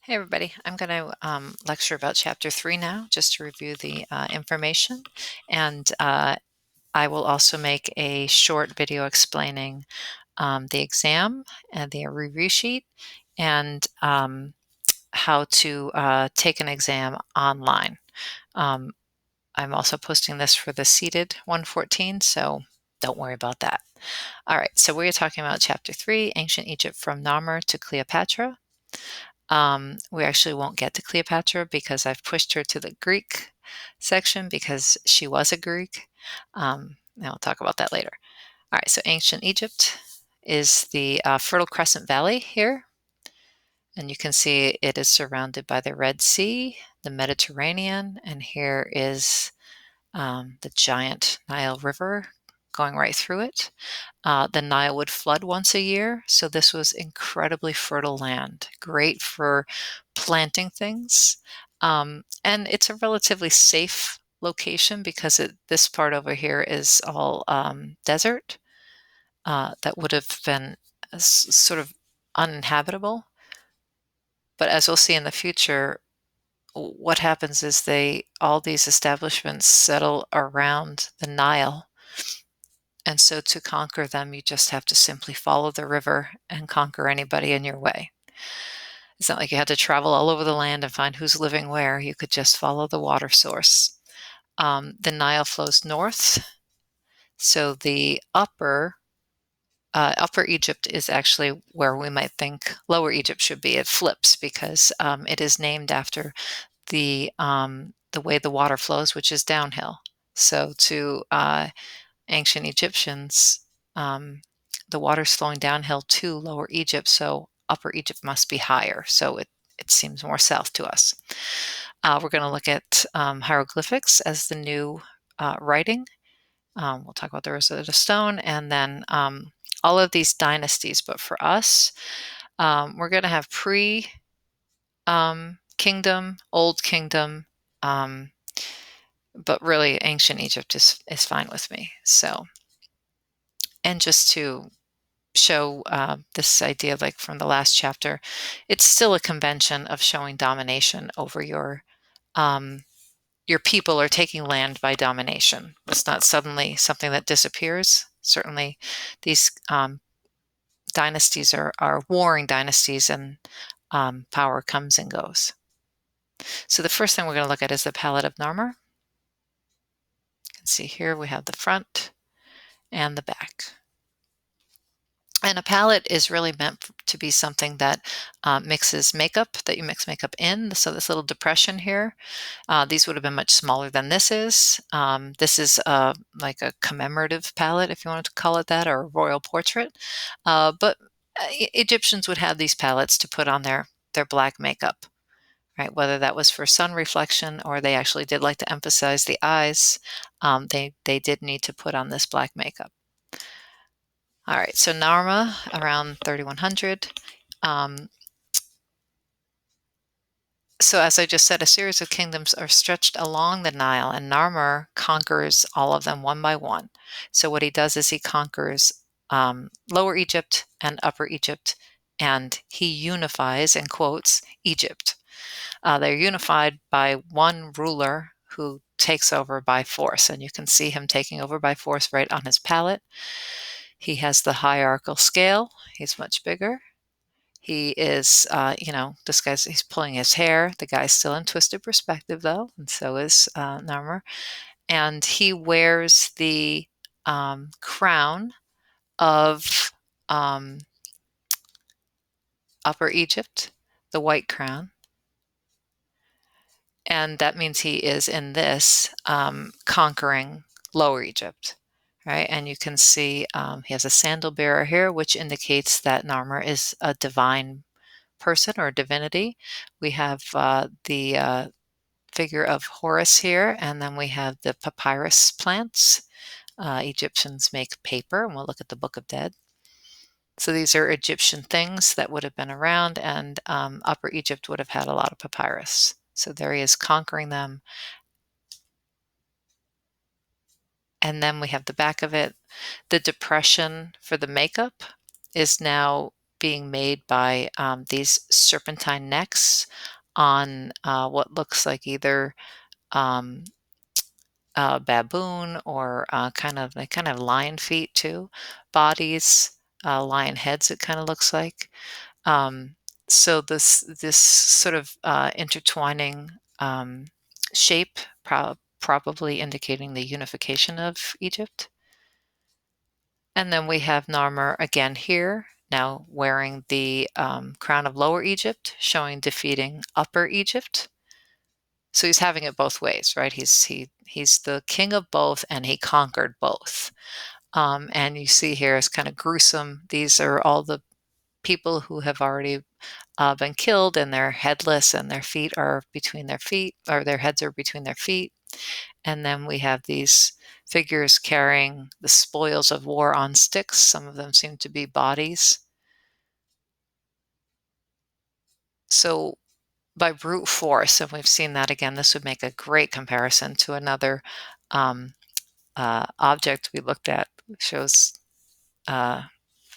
Hey everybody, I'm going to lecture about Chapter 3 now, just to review the information. And I will also make a short video explaining the exam and the review sheet and how to take an exam online. Um, I'm also posting this for the seated 114, so don't worry about that. All right, so we're talking about Chapter 3, Ancient Egypt from Narmer to Cleopatra. We actually won't get to Cleopatra because I've pushed her to the Greek section because she was a Greek. And we'll talk about that later. All right, so ancient Egypt is the Fertile Crescent Valley here. And you can see it is surrounded by the Red Sea, the Mediterranean, and here is the giant Nile River going right through it. The Nile would flood once a year, so this was incredibly fertile land, great for planting things. And it's a relatively safe location because this part over here is all desert that would have been sort of uninhabitable. But as we'll see in the future, what happens is all these establishments settle around the Nile. And so to conquer them, you just have to simply follow the river and conquer anybody in your way. It's not like you had to travel all over the land and find who's living where. You could just follow the water source. The Nile flows north, so the upper Egypt is actually where we might think Lower Egypt should be. It flips because it is named after the way the water flows, which is downhill. So to ancient Egyptians, the water's flowing downhill to Lower Egypt, so Upper Egypt must be higher. So it seems more south to us. We're going to look at hieroglyphics as the new writing. We'll talk about the Rosetta Stone, and then all of these dynasties. But for us, we're going to have pre-kingdom, Old Kingdom, but really ancient Egypt is fine with me. So, and just to show this idea, like from the last chapter, it's still a convention of showing domination over your people, or taking land by domination. It's not suddenly something that disappears. Certainly, these dynasties are warring dynasties, and power comes and goes. So the first thing we're going to look at is the Palette of Narmer. You can see here we have the front and the back. And a palette is really meant to be something that mixes makeup, that you mix makeup in. So this little depression here, these would have been much smaller than this is. This is like a commemorative palette, if you wanted to call it that, or a royal portrait. But Egyptians would have these palettes to put on their black makeup, right? Whether that was for sun reflection or they actually did like to emphasize the eyes, they did need to put on this black makeup. All right, so Narma around 3100. So as I just said, a series of kingdoms are stretched along the Nile, and Narmer conquers all of them one by one. So what he does is he conquers Lower Egypt and Upper Egypt, and he unifies, in quotes, Egypt. They're unified by one ruler who takes over by force, and you can see him taking over by force right on his palette. He has the hierarchical scale. He's much bigger. He is, this guy's, he's pulling his hair. The guy's still in twisted perspective, though, and so is Narmer. And he wears the crown of Upper Egypt, the white crown. And that means he is in this conquering Lower Egypt. Right, and you can see he has a sandal bearer here, which indicates that Narmer is a divine person or divinity. We have the figure of Horus here, and then we have the papyrus plants. Egyptians make paper, and we'll look at the Book of Dead. So these are Egyptian things that would have been around, and Upper Egypt would have had a lot of papyrus. So there he is conquering them. And then we have the back of it. The depression for the makeup is now being made by these serpentine necks on what looks like either um, baboon or kind of lion feet too, bodies, lion heads. It kind of looks like. Um, so this sort of intertwining shape, probably indicating the unification of Egypt. And then we have Narmer again here, now wearing the crown of Lower Egypt, showing defeating Upper Egypt. So he's having it both ways, right? He's the king of both, and he conquered both. And you see here is kind of gruesome. These are all the people who have already been killed, and they're headless, and their feet are between their feet, or their heads are between their feet. And then we have these figures carrying the spoils of war on sticks. Some of them seem to be bodies. So by brute force, and we've seen that again, this would make a great comparison to another um, object we looked at. Shows uh,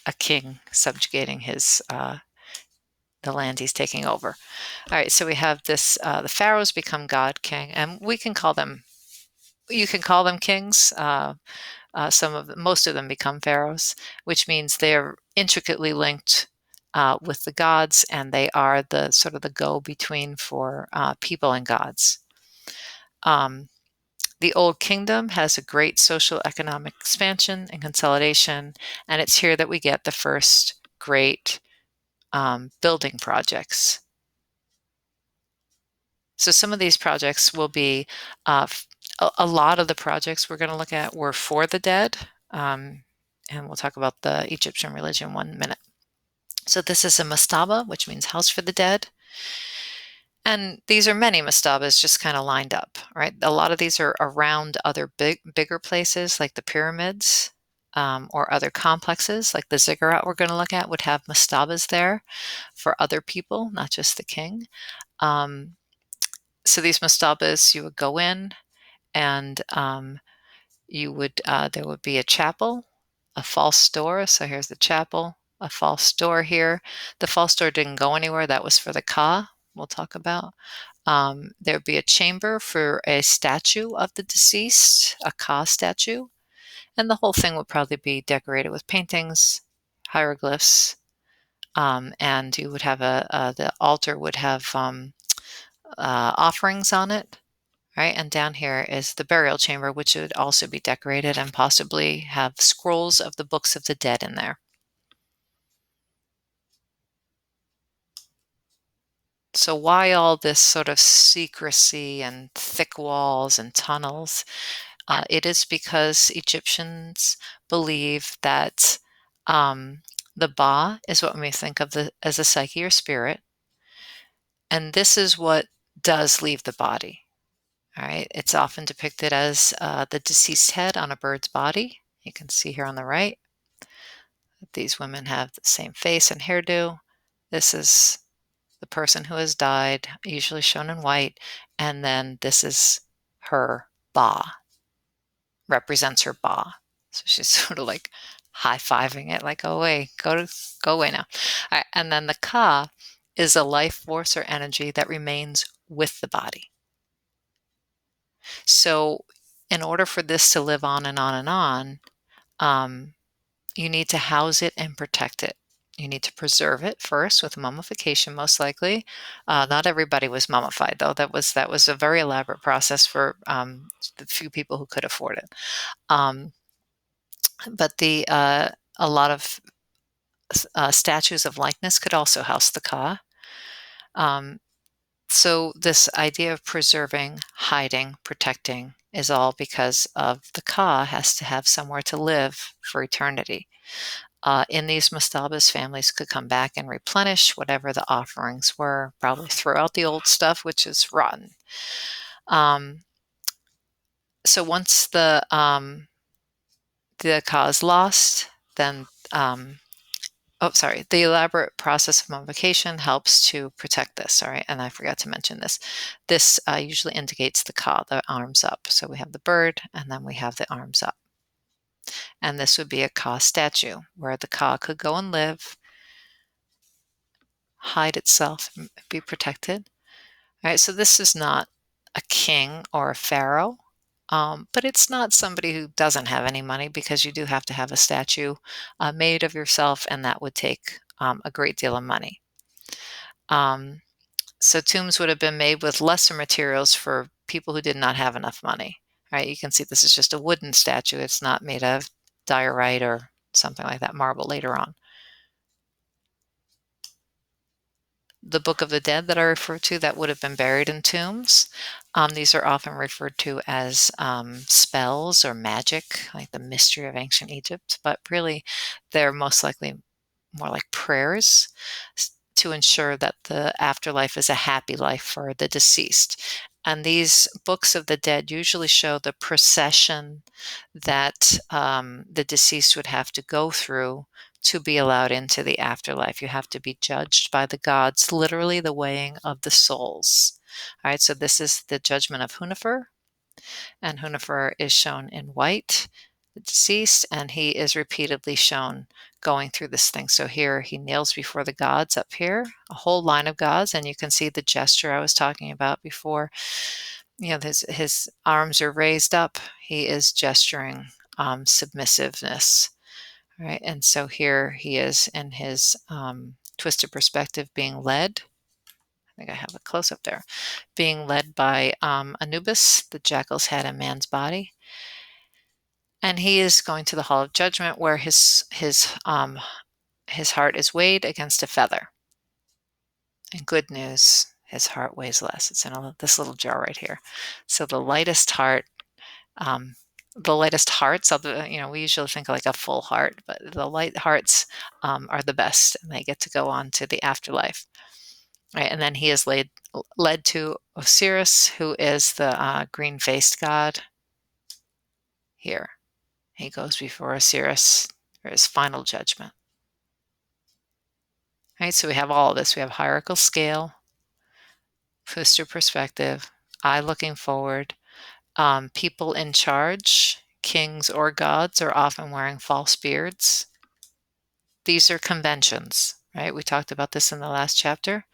a king subjugating his the land he's taking over. All right, so we have this: the pharaohs become god king, and we can call them. You can call them kings. Most of them become pharaohs, which means they're intricately linked with the gods, and they are the sort of the go-between for people and gods. The Old Kingdom has a great social economic expansion and consolidation, and it's here that we get the first great building projects. So some of these projects will be, a lot of the projects we're going to look at were for the dead, and we'll talk about the Egyptian religion 1 minute. So this is a mastaba, which means house for the dead. And these are many mastabas just kind of lined up, right? A lot of these are around other bigger places like the pyramids, or other complexes like the ziggurat we're going to look at would have mastabas there for other people, not just the king. So these mastabas, you would go in, and there would be a chapel, a false door. So here's the chapel, a false door here. The false door didn't go anywhere. That was for the Ka, we'll talk about. There would be a chamber for a statue of the deceased, a Ka statue. And the whole thing would probably be decorated with paintings, hieroglyphs, and you would have the altar would have offerings on it, right? And down here is the burial chamber, which would also be decorated and possibly have scrolls of the books of the dead in there. So why all this sort of secrecy and thick walls and tunnels? It is because Egyptians believe that the Ba is what we think of as a psyche or spirit, and this is what does leave the body. All right, it's often depicted as the deceased head on a bird's body. You can see here on the right that these women have the same face and hairdo. This is the person who has died, usually shown in white, and then this is her Ba, represents her Ba. So she's sort of like high-fiving it, like, go away, go away now. All right, and then the Ka is a life force or energy that remains with the body. So in order for this to live on and on and on, you need to house it and protect it. You need to preserve it first with mummification, most likely. Not everybody was mummified, though. That was a very elaborate process for the few people who could afford it. But a lot of statues of likeness could also house the Ka. So this idea of preserving, hiding, protecting is all because of the Ka has to have somewhere to live for eternity. In these mastabas, families could come back and replenish whatever the offerings were, probably throw out the old stuff, which is rotten. So once the Ka is lost, then the elaborate process of mummification helps to protect this. All right, and I forgot to mention this. This usually indicates the Ka, the arms up. So we have the bird, and then we have the arms up. And this would be a Ka statue, where the Ka could go and live. hide itself and be protected. All right, so this is not a king or a pharaoh, but it's not somebody who doesn't have any money, because you do have to have a statue made of yourself, and that would take a great deal of money. Um, so tombs would have been made with lesser materials for people who did not have enough money. Right? You can see this is just a wooden statue. It's not made of diorite or something like that, marble later on. The Book of the Dead that I refer to, that would have been buried in tombs. These are often referred to as spells or magic, like the mystery of ancient Egypt, but really they're most likely more like prayers to ensure that the afterlife is a happy life for the deceased. And these books of the dead usually show the procession that the deceased would have to go through to be allowed into the afterlife. You have to be judged by the gods, literally the weighing of the souls. All right, so this is the judgment of Hunefer, and Hunefer is shown in white, the deceased, and he is repeatedly shown going through this thing. So here he kneels before the gods up here, a whole line of gods, and you can see the gesture I was talking about before. His arms are raised up. He is gesturing submissiveness, right? And so here he is in his twisted perspective, being led. I think I have a close up there, being led by Anubis, the jackal's head and man's body. And he is going to the hall of judgment, where his heart is weighed against a feather. And good news, his heart weighs less. It's in this little jar right here. So the lightest heart, the lightest hearts, we usually think like a full heart, but the light hearts are the best, and they get to go on to the afterlife. Right, and then he is led to Osiris, who is the green-faced god. Here, he goes before Osiris for his final judgment. Right, so we have all of this. We have hierarchical scale, twisted perspective, eye looking forward. People in charge, kings or gods, are often wearing false beards. These are conventions, right? We talked about this in the last chapter.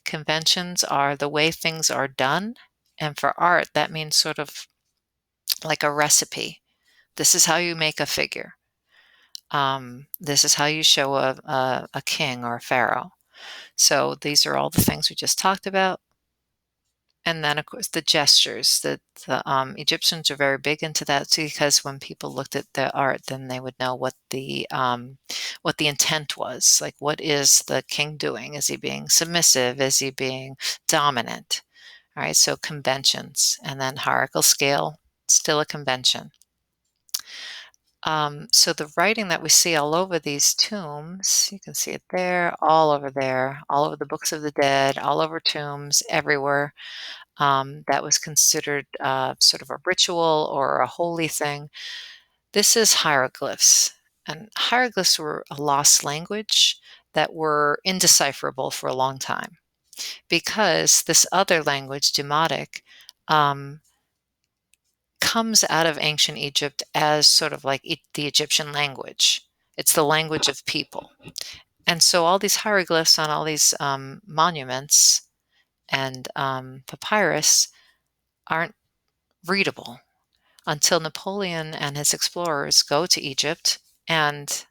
Conventions are the way things are done. And for art, that means sort of like a recipe. This is how you make a figure. This is how you show a king or a pharaoh. So these are all the things we just talked about. And then, of course, the gestures. The Egyptians are very big into that too, because when people looked at the art, then they would know what the intent was. Like, what is the king doing? Is he being submissive? Is he being dominant? All right, so conventions. And then hierarchical scale, still a convention. So the writing that we see all over these tombs, you can see it there, all over the books of the dead, all over tombs, everywhere. That was considered sort of a ritual or a holy thing. This is hieroglyphs. And hieroglyphs were a lost language that were indecipherable for a long time, because this other language, Demotic, comes out of ancient Egypt as sort of like the Egyptian language. It's the language of people. And so all these hieroglyphs on all these monuments and papyrus aren't readable until Napoleon and his explorers go to Egypt, and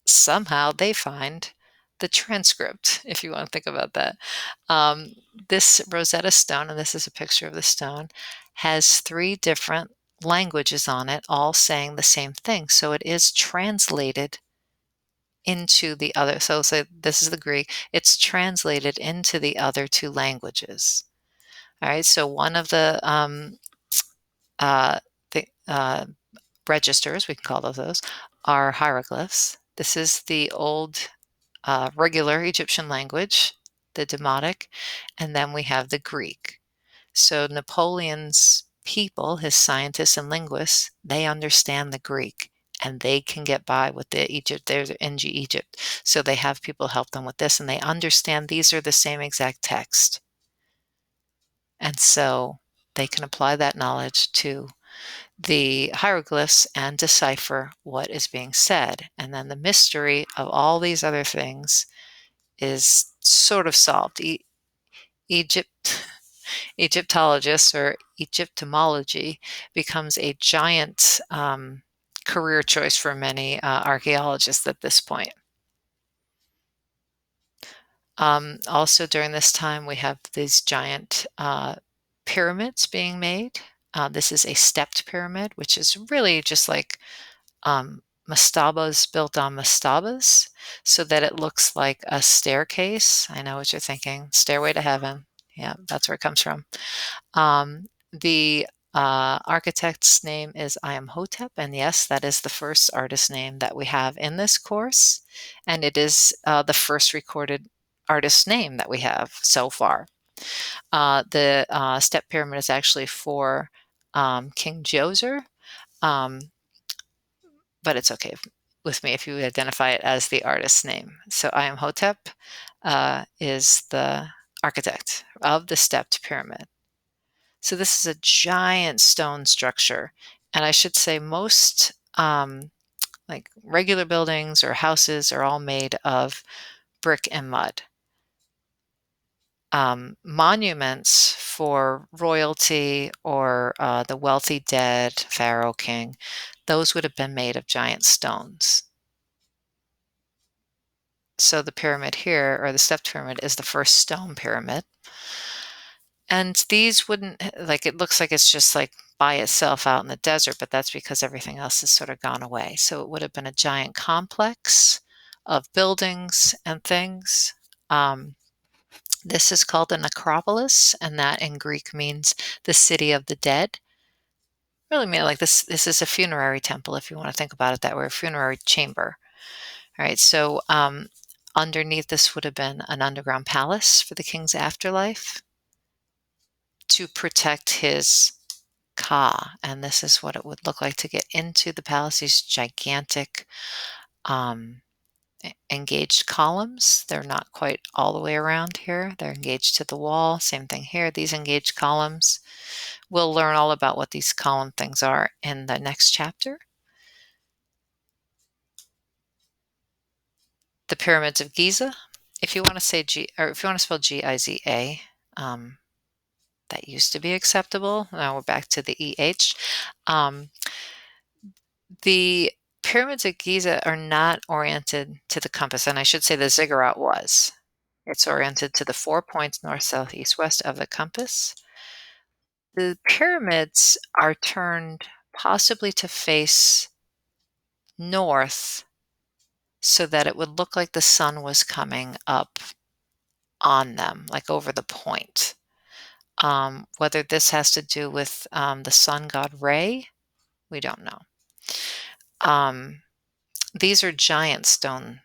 somehow they find the transcript, if you want to think about that. This Rosetta Stone, and this is a picture of the stone, has 3 different languages on it, all saying the same thing. So it is translated into the other. So say this is the Greek. It's translated into the other 2 languages. All right. So one of the uh, registers, we can call those, are hieroglyphs. This is the old regular Egyptian language, the Demotic, and then we have the Greek. So Napoleon's people, his scientists and linguists, they understand the Greek, and they can get by with the Egypt. There's NG Egypt. So they have people help them with this, and they understand these are the same exact text. And so they can apply that knowledge to the hieroglyphs and decipher what is being said. And then the mystery of all these other things is sort of solved. Egypt Egyptologists or Egyptomology becomes a giant career choice for many archaeologists at this point. Also during this time, we have these giant pyramids being made. This is a stepped pyramid, which is really just like mastabas built on mastabas, so that it looks like a staircase. I know what you're thinking, Stairway to Heaven. Yeah, that's where it comes from. The architect's name is Imhotep, and yes, that is the first artist name that we have in this course, and it is the first recorded artist name that we have so far. The step pyramid is actually for King Djoser, but it's okay with me if you identify it as the artist's name. So Imhotep is the architect of the stepped pyramid. So this is a giant stone structure, and I should say most like regular buildings or houses are all made of brick and mud. Monuments for royalty or the wealthy dead, pharaoh, king, those would have been made of giant stones. So the pyramid here, or the stepped pyramid, is the first stone pyramid. And these wouldn't, like, it looks like it's just like by itself out in the desert, but that's because everything else has sort of gone away. So it would have been a giant complex of buildings and things. This is called an acropolis, and that in Greek means the city of the dead. Really mean like this is a funerary temple, if you want to think about it that way, a funerary chamber. All right, so underneath this would have been an underground palace for the king's afterlife to protect his Ka, and this is what it would look like to get into the palace. These gigantic engaged columns. They're not quite all the way around here. They're engaged to the wall. Same thing here. These engaged columns. We'll learn all about what these column things are in the next chapter. The pyramids of Giza. If you want to say or if you want to spell Giza, that used to be acceptable. Now we're back to the EH. The pyramids of Giza are not oriented to the compass, and I should say the ziggurat was. It's oriented to the 4 points north, south, east, west of the compass. The pyramids are turned possibly to face north so that it would look like the sun was coming up on them, like over the point. Whether this has to do with the sun god Re, we don't know. These are giant stone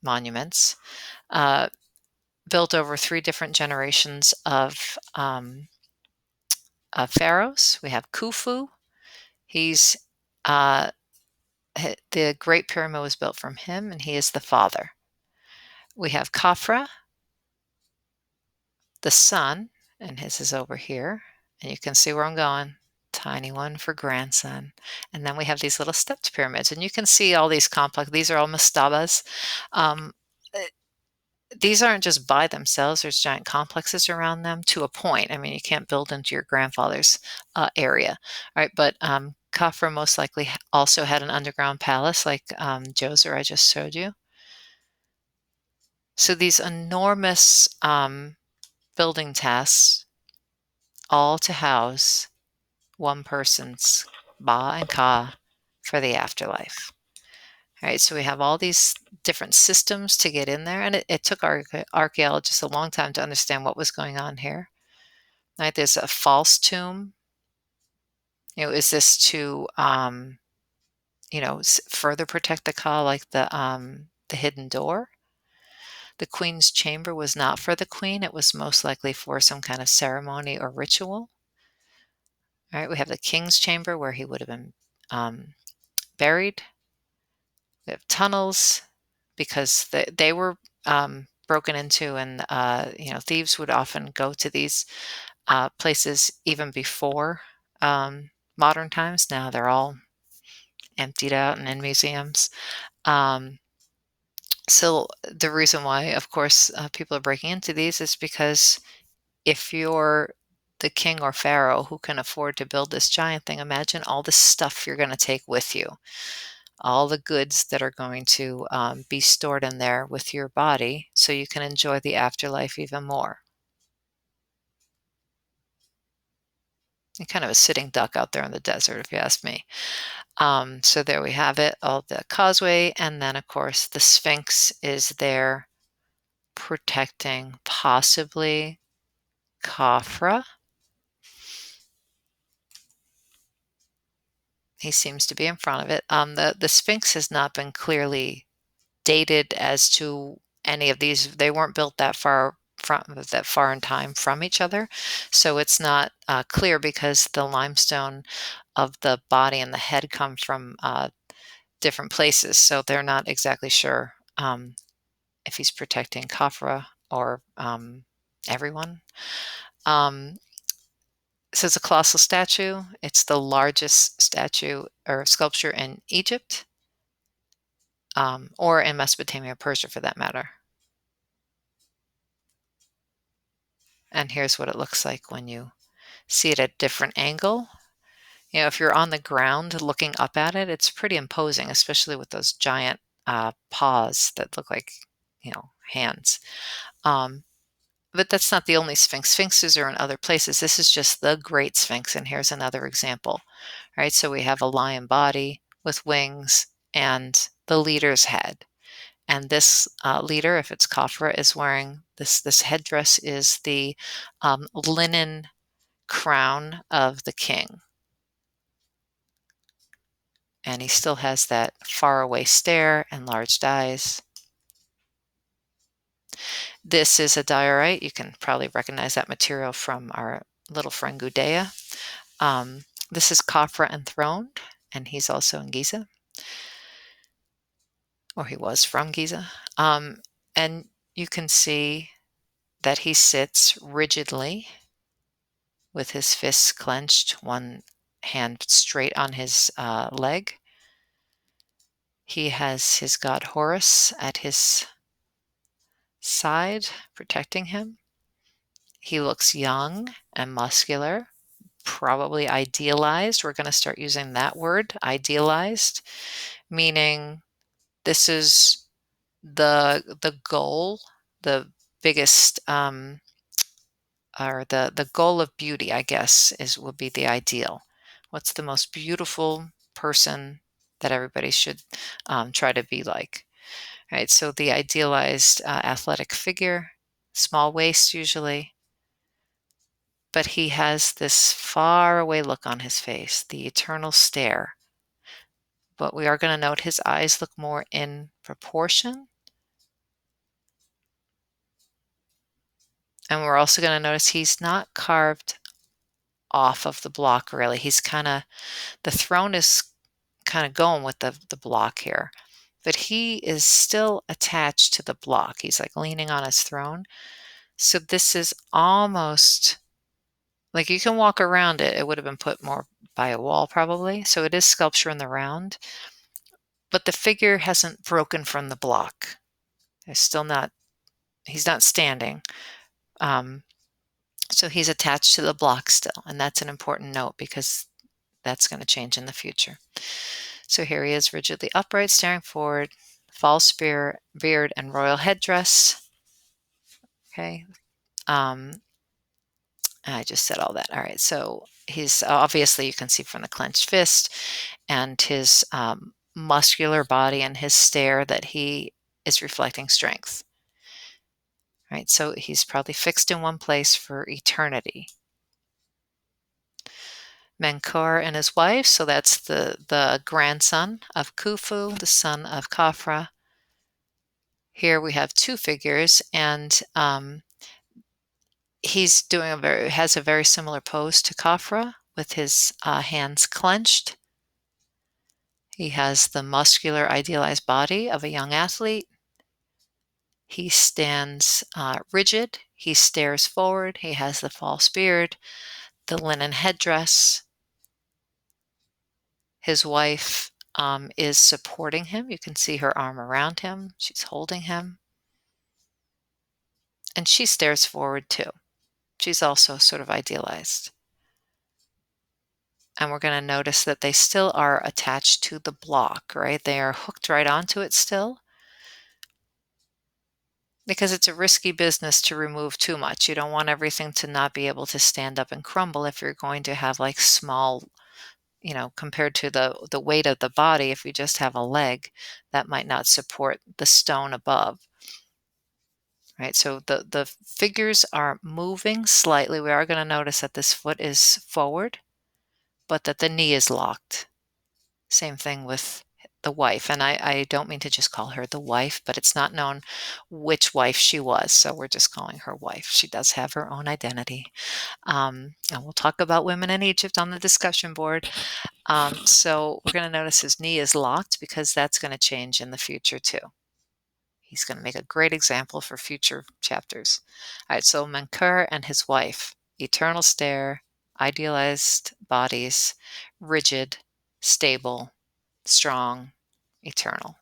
monuments built over 3 different generations of pharaohs. We have Khufu. He's the Great Pyramid was built from him, and he is the father. We have Khafra, the son, and his is over here. And you can see where I'm going. Tiny one for grandson. And then we have these little stepped pyramids, and you can see all these complex. These are all mastabas. These aren't just by themselves. There's giant complexes around them to a point. I mean, you can't build into your grandfather's area, right? But Khafra most likely also had an underground palace like Djoser I just showed you. So these enormous building tasks, all to house one person's Ba and Ka for the afterlife. All right, so we have all these different systems to get in there, and it took archaeologists a long time to understand what was going on here. Right, there's a false tomb. Is this to further protect the Ka, like the hidden door? The queen's chamber was not for the queen. It was most likely for some kind of ceremony or ritual. All right, we have the king's chamber where he would have been buried. We have tunnels because they were broken into, and thieves would often go to these places even before modern times. Now they're all emptied out and in museums. So the reason why, of course, people are breaking into these is because if you're the king or pharaoh who can afford to build this giant thing, imagine all the stuff you're going to take with you, all the goods that are going to be stored in there with your body so you can enjoy the afterlife even more. You're kind of a sitting duck out there in the desert, if you ask me. So there we have it, all the causeway, and then, of course, the Sphinx is there protecting possibly Khafra. He seems to be in front of it. The Sphinx has not been clearly dated as to any of these. They weren't built that far in time from each other, so it's not clear because the limestone of the body and the head come from different places, so they're not exactly sure if he's protecting Khafra or everyone. So it's a colossal statue. It's the largest statue or sculpture in Egypt, or in Mesopotamia, Persia for that matter. And here's what it looks like when you see it at a different angle. You know, if you're on the ground looking up at it, it's pretty imposing, especially with those giant paws that look like, hands. Um, but that's not the only Sphinx. Sphinxes are in other places. This is just the Great Sphinx, and here's another example. Right, so we have a lion body with wings and the leader's head. And this leader, if it's Khafra, is wearing this headdress is the linen crown of the king. And he still has that faraway stare and large eyes. This is a diorite. You can probably recognize that material from our little friend Gudea. This is Khafra enthroned, and he's also in Giza, or he was from Giza. And you can see that he sits rigidly with his fists clenched, one hand straight on his leg. He has his god Horus at his side, protecting him. He looks young and muscular, probably idealized. We're going to start using that word, idealized, meaning this is the goal, the biggest or the goal of beauty, I guess, would be the ideal. What's the most beautiful person that everybody should try to be like? Right. So the idealized athletic figure, small waist usually, but he has this far away look on his face, the eternal stare. But we are going to note his eyes look more in proportion. And we're also going to notice he's not carved off of the block, really. He's kind of, the throne is kind of going with the block here, but he is still attached to the block. He's like leaning on his throne. So this is almost like you can walk around it. It would have been put more by a wall probably. So it is sculpture in the round, but the figure hasn't broken from the block. He's not standing. So he's attached to the block still. And that's an important note because that's going to change in the future. So here he is, rigidly upright, staring forward, false beard and royal headdress. Okay. I just said all that. All right. So he's obviously, you can see from the clenched fist and his muscular body and his stare that he is reflecting strength. Right. So he's probably fixed in one place for eternity. Menkaure and his wife. So that's the grandson of Khufu, the son of Khafra. Here we have two figures, and he's has a very similar pose to Khafra with his hands clenched. He has the muscular, idealized body of a young athlete. He stands rigid. He stares forward. He has the false beard, the linen headdress. His wife is supporting him. You can see her arm around him. She's holding him. And she stares forward too. She's also sort of idealized. And we're going to notice that they still are attached to the block, right? They are hooked right onto it still, because it's a risky business to remove too much. You don't want everything to not be able to stand up and crumble if you're going to have like small, compared to the weight of the body, if you just have a leg, that might not support the stone above. Right, so the figures are moving slightly. We are going to notice that this foot is forward, but that the knee is locked. Same thing with the wife. And I don't mean to just call her the wife, but it's not known which wife she was. So we're just calling her wife. She does have her own identity. And we'll talk about women in Egypt on the discussion board. So we're going to notice his knee is locked because that's going to change in the future too. He's going to make a great example for future chapters. All right, so Menkaure and his wife, eternal stare, idealized bodies, rigid, stable, strong, eternal.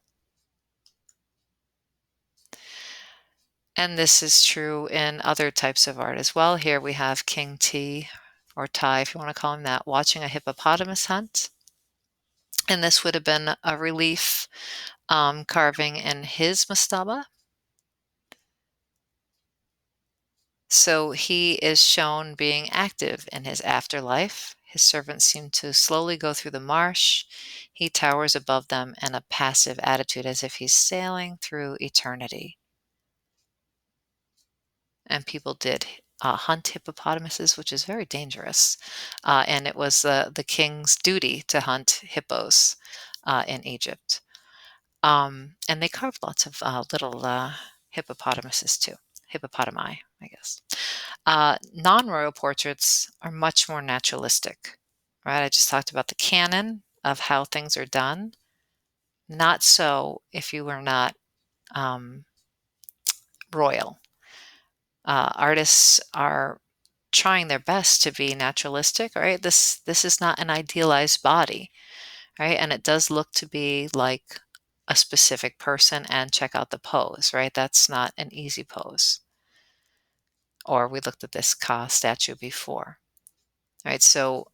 And this is true in other types of art as well. Here we have King T, or Tai, if you want to call him that, watching a hippopotamus hunt. And this would have been a relief carving in his mastaba. So he is shown being active in his afterlife. His servants seem to slowly go through the marsh. He towers above them in a passive attitude as if he's sailing through eternity. And people did hunt hippopotamuses, which is very dangerous. And it was the king's duty to hunt hippos in Egypt. And they carved lots of little hippopotamuses too, hippopotami, I guess. Non-royal portraits are much more naturalistic, right? I just talked about the canon of how things are done. Not so if you were not royal. Artists are trying their best to be naturalistic, right? This is not an idealized body, right? And it does look to be like a specific person, and check out the pose, right? That's not an easy pose. Or we looked at this Ka statue before. Right, so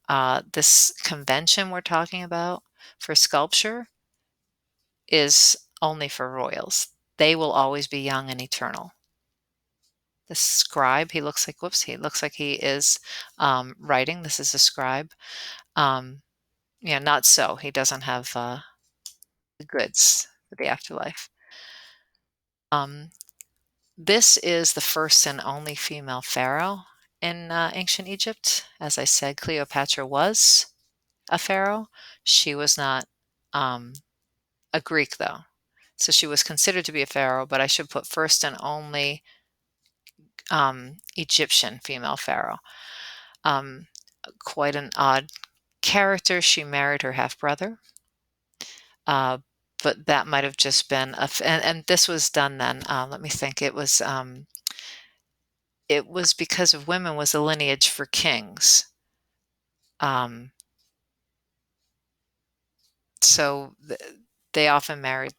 this convention we're talking about for sculpture is only for royals. They will always be young and eternal. The scribe, he looks like, whoops, he looks like he is writing. This is a scribe. Yeah, not so. He doesn't have the goods for the afterlife. This is the first and only female pharaoh in ancient Egypt. As I said, Cleopatra was a pharaoh. She was not a Greek, though. So she was considered to be a pharaoh, but I should put first and only Egyptian female pharaoh. Quite an odd character. She married her half brother. But that might have just been and this was done then. Let me think. It was because of women was a lineage for kings. Um, so they often married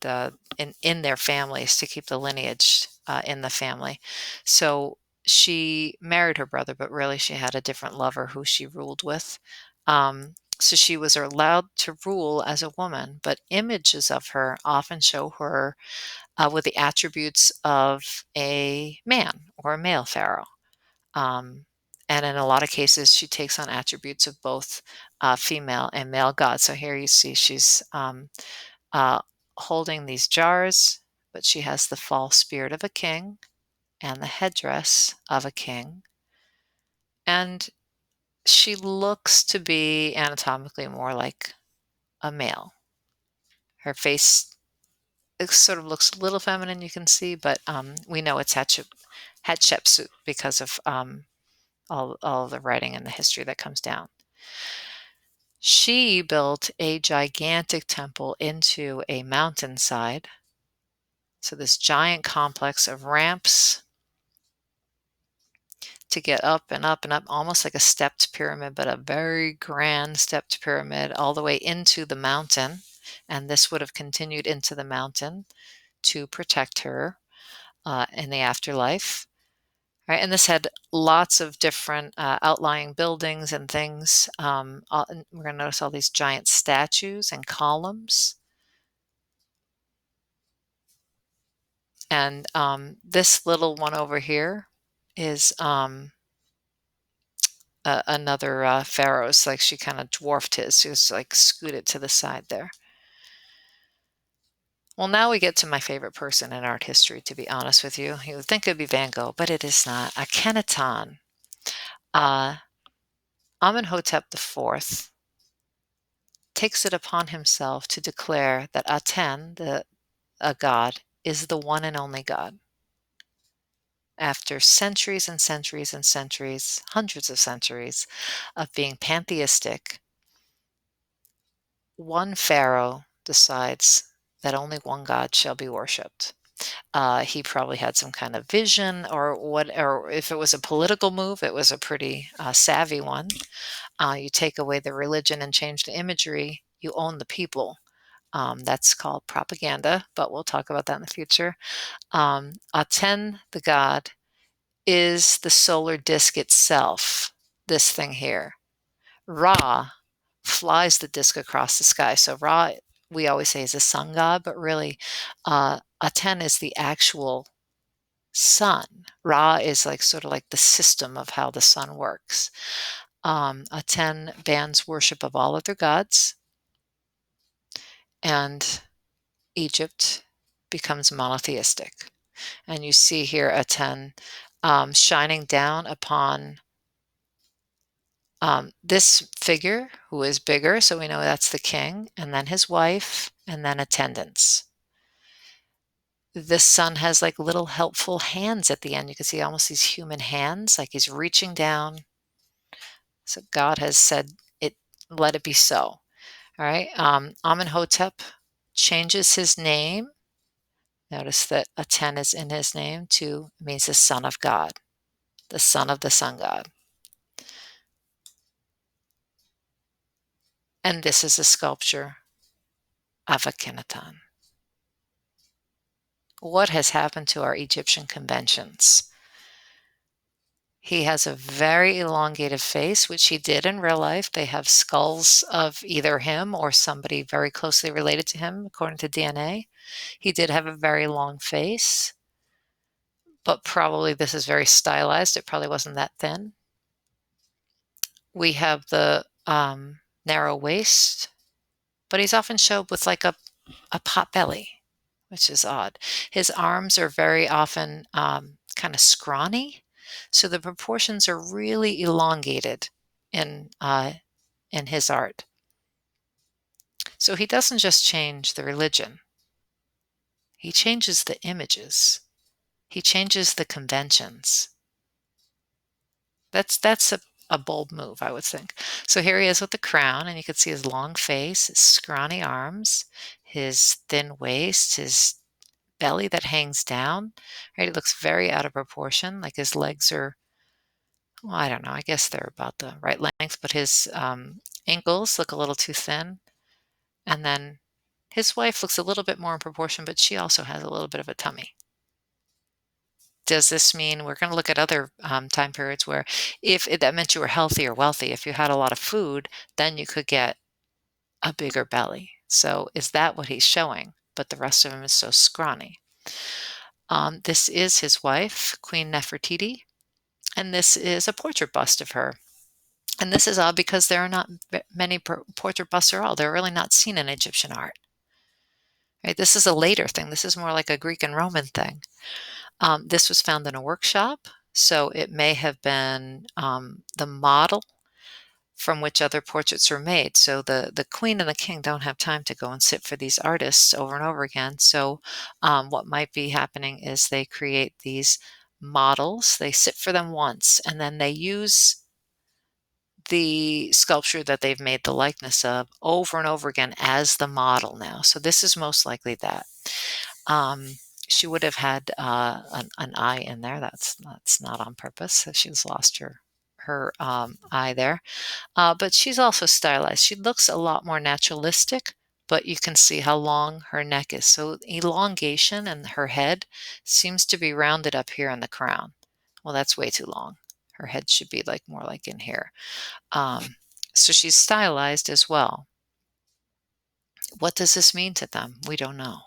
in their families to keep the lineage in the family. So she married her brother, but really she had a different lover who she ruled with. So she was allowed to rule as a woman, but images of her often show her with the attributes of a man or a male pharaoh. Um, and in a lot of cases, she takes on attributes of both female and male gods. So here you see she's uh, holding these jars, but she has the false spirit of a king and the headdress of a king. And she looks to be anatomically more like a male. Her face, it sort of looks a little feminine, you can see, but we know it's Hatshepsut because of all the writing and the history that comes down. She built a gigantic temple into a mountainside. So this giant complex of ramps to get up and up and up, almost like a stepped pyramid, but a very grand stepped pyramid all the way into the mountain. and this would have continued into the mountain to protect her in the afterlife. Right, and this had lots of different outlying buildings and things. And we're going to notice all these giant statues and columns. And this little one over here is another pharaoh's. Like she kind of dwarfed his. She was like scooted to the side there. Well, now we get to my favorite person in art history, to be honest with you. You would think it would be Van Gogh, but it is not. Akhenaten. Amenhotep IV takes it upon himself to declare that Aten, a god, is the one and only God. After centuries and centuries and centuries, hundreds of centuries of being pantheistic, one pharaoh decides that only one God shall be worshipped. He probably had some kind of vision, or if it was a political move, it was a pretty savvy one. You take away the religion and change the imagery, you own the people. That's called propaganda, but we'll talk about that in the future. Aten, the god, is the solar disk itself, this thing here. Ra flies the disk across the sky. So Ra, we always say, is a sun god, but really Aten is the actual sun. Ra is like sort of like the system of how the sun works. Aten bans worship of all other gods, and Egypt becomes monotheistic. And you see here Aten shining down upon this figure who is bigger, so we know that's the king, and then his wife, and then attendants. The sun has like little helpful hands at the end. You can see almost these human hands, like he's reaching down. So God has said, "It, let it be so." All right. Amenhotep changes his name. Notice that Aten is in his name to means the son of God, the son of the sun god. And this is a sculpture of Akhenaten. What has happened to our Egyptian conventions? He has a very elongated face, which he did in real life. They have skulls of either him or somebody very closely related to him, according to DNA. He did have a very long face, but probably this is very stylized. It probably wasn't that thin. We have the narrow waist, but he's often showed with like a pot belly, which is odd. His arms are very often kind of scrawny, so the proportions are really elongated in his art. So he doesn't just change the religion; he changes the images. He changes the conventions. That's a bold move, I would think. So here he is with the crown, and you can see his long face, his scrawny arms, his thin waist, his belly that hangs down. Right, he looks very out of proportion, like his legs are, well, I don't know, I guess they're about the right length, but his ankles look a little too thin. And then his wife looks a little bit more in proportion, but she also has a little bit of a tummy. Does this mean we're going to look at other time periods where if that meant you were healthy or wealthy, if you had a lot of food, then you could get a bigger belly. So is that what he's showing? But the rest of him is so scrawny. This is his wife, Queen Nefertiti, and this is a portrait bust of her. And this is odd because there are not many portrait busts at all. They're really not seen in Egyptian art. Right? This is a later thing. This is more like a Greek and Roman thing. This was found in a workshop, so it may have been the model from which other portraits were made. So the queen and the king don't have time to go and sit for these artists over and over again. So what might be happening is they create these models, they sit for them once, and then they use the sculpture that they've made the likeness of over and over again as the model now. So this is most likely that. She would have had an eye in there. That's not on purpose. So she's lost her eye there. But she's also stylized. She looks a lot more naturalistic, but you can see how long her neck is. So elongation and her head seems to be rounded up here in the crown. Well, that's way too long. Her head should be like more like in here. So she's stylized as well. What does this mean to them? We don't know.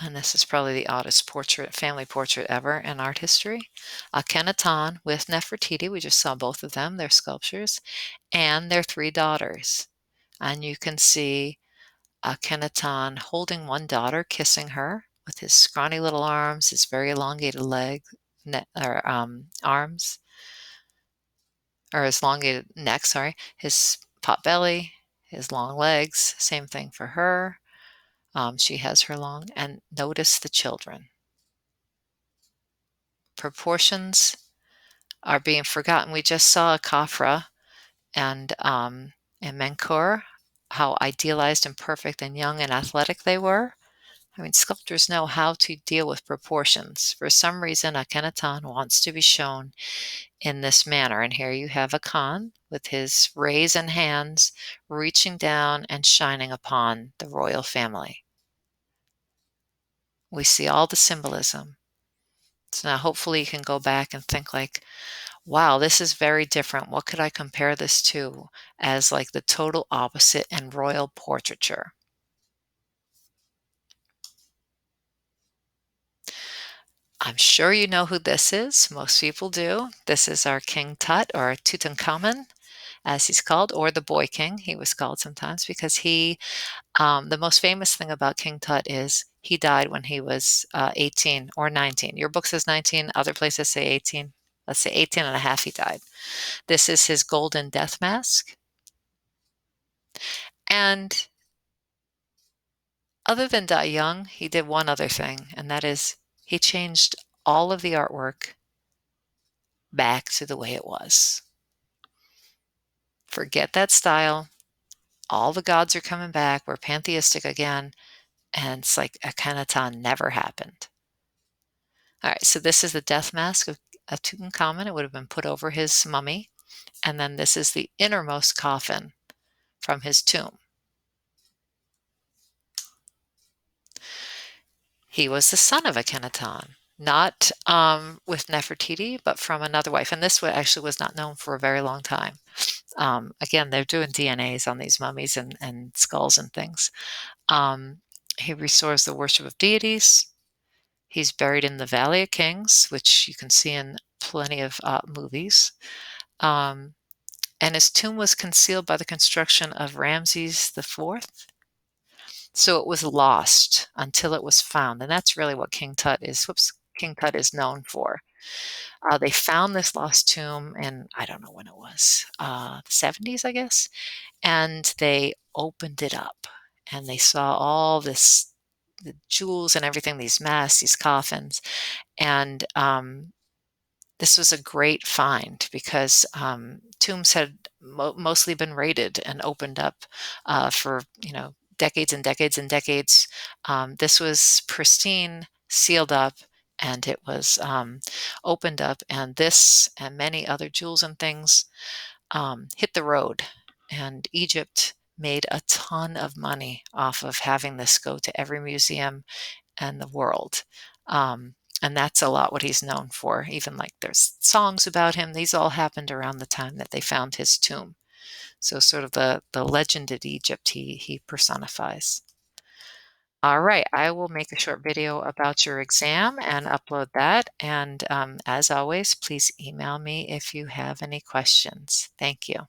And this is probably the oddest portrait, family portrait ever in art history. Akhenaten with Nefertiti, we just saw both of them, their sculptures, and their three daughters. And you can see Akhenaten holding one daughter, kissing her with his scrawny little arms, his very elongated arms, or his elongated neck, sorry, his pot belly, his long legs, same thing for her. She has her long, and notice the children. Proportions are being forgotten. We just saw Khafra and Menkaure, how idealized and perfect and young and athletic they were. I mean, sculptors know how to deal with proportions. For some reason, Akhenaten wants to be shown in this manner. And here you have Akan with his rays and hands reaching down and shining upon the royal family. We see all the symbolism. So now hopefully you can go back and think like, wow, this is very different. What could I compare this to as like the total opposite and royal portraiture? I'm sure you know who this is. Most people do. This is our King Tut, or Tutankhamun, as he's called, or the Boy King, he was called sometimes, because the most famous thing about King Tut is he died when he was 18 or 19. Your book says 19, other places say 18. Let's say 18 and a half he died. This is his golden death mask. And other than die young, he did one other thing, and that is he changed all of the artwork back to the way it was. Forget that style. All the gods are coming back. We're pantheistic again. And it's like Akhenaten never happened. All right, so this is the death mask of Tutankhamun. It would have been put over his mummy. And then this is the innermost coffin from his tomb. He was the son of Akhenaten, not with Nefertiti, but from another wife. And this actually was not known for a very long time. Again, they're doing DNAs on these mummies and skulls and things. He restores the worship of deities. He's buried in the Valley of Kings, which you can see in plenty of movies. And his tomb was concealed by the construction of Ramses IV. So it was lost until it was found. And that's really what King Tut is known for. They found this lost tomb in, I don't know when it was, the 70s, I guess. And they opened it up and they saw all this, the jewels and everything, these masks, these coffins. And this was a great find because tombs had mostly been raided and opened up for, decades and decades and decades. This was pristine, sealed up, and it was opened up. And this and many other jewels and things hit the road. And Egypt made a ton of money off of having this go to every museum in the world. And that's a lot what he's known for. Even like there's songs about him. These all happened around the time that they found his tomb. So sort of the legend of Egypt he personifies. All right, I will make a short video about your exam and upload that. And as always, please email me if you have any questions. Thank you.